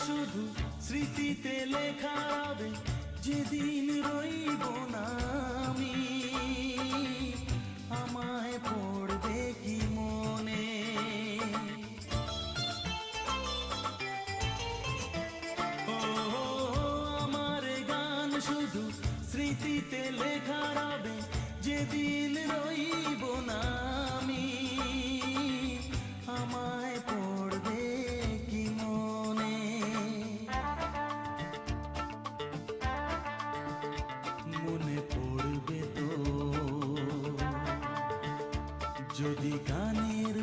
শুধু স্মৃতিতে লেখা রবে, যেদিন রইব না আমি, আমায় পড়বে কি মনে। ও আমার গান শুধু স্মৃতিতে লেখা রবে, যেদিন রইব না আমি, আমায় পড়বে কি মনে। মনে পড়বে তো যদি গানের